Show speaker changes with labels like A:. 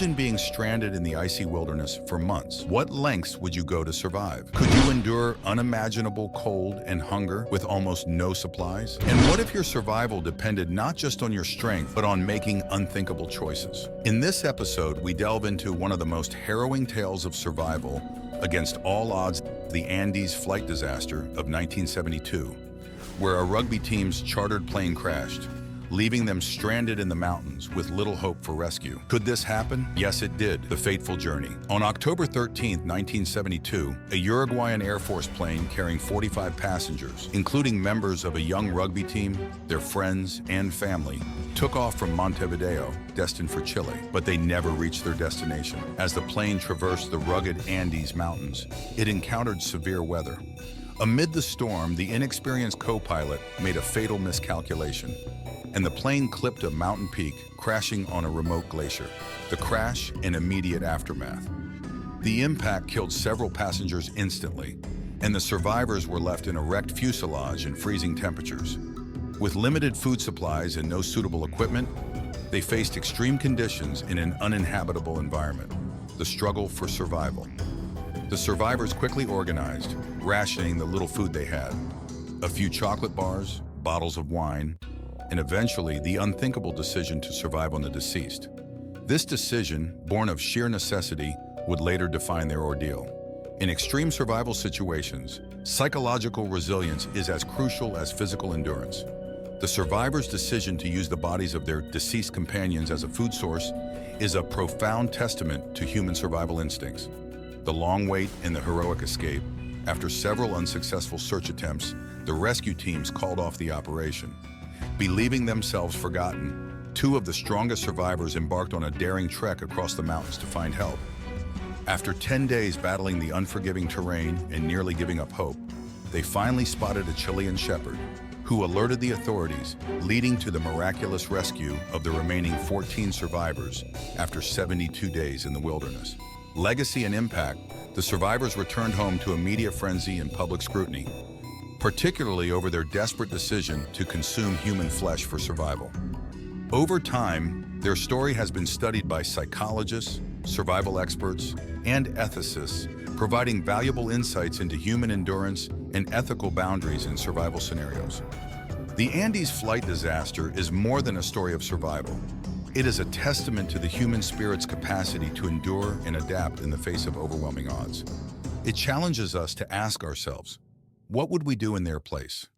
A: Imagine being stranded in the icy wilderness for months. What lengths would you go to survive? Could you endure unimaginable cold and hunger with almost no supplies? And what if your survival depended not just on your strength, but on making unthinkable choices? In this episode, we delve into one of the most harrowing tales of survival against all odds, the Andes flight disaster of 1972, where a rugby team's chartered plane crashed, leaving them stranded in the mountains with little hope for rescue. Could this happen? Yes, it did. The fateful journey. On October 13, 1972, a Uruguayan Air Force plane carrying 45 passengers, including members of a young rugby team, their friends, and family, took off from Montevideo, destined for Chile, but they never reached their destination. As the plane traversed the rugged Andes mountains, it encountered severe weather. Amid the storm, the inexperienced co-pilot made a fatal miscalculation, and the plane clipped a mountain peak, crashing on a remote glacier. The crash and immediate aftermath. The impact killed several passengers instantly, and the survivors were left in a wrecked fuselage in freezing temperatures. With limited food supplies and no suitable equipment, they faced extreme conditions in an uninhabitable environment. The struggle for survival. The survivors quickly organized, rationing the little food they had. A few chocolate bars, bottles of wine, and eventually the unthinkable decision to survive on the deceased. This decision, born of sheer necessity, would later define their ordeal. In extreme survival situations, psychological resilience is as crucial as physical endurance. The survivors' decision to use the bodies of their deceased companions as a food source is a profound testament to human survival instincts. The long wait and the heroic escape. After several unsuccessful search attempts, the rescue teams called off the operation. Believing themselves forgotten, two of the strongest survivors embarked on a daring trek across the mountains to find help. After 10 days battling the unforgiving terrain and nearly giving up hope, they finally spotted a Chilean shepherd who alerted the authorities, leading to the miraculous rescue of the remaining 14 survivors after 72 days in the wilderness. Legacy and impact, the survivors returned home to a media frenzy and public scrutiny, particularly over their desperate decision to consume human flesh for survival. Over time, their story has been studied by psychologists, survival experts, and ethicists, providing valuable insights into human endurance and ethical boundaries in survival scenarios. The Andes flight disaster is more than a story of survival. It is a testament to the human spirit's capacity to endure and adapt in the face of overwhelming odds. It challenges us to ask ourselves, what would we do in their place?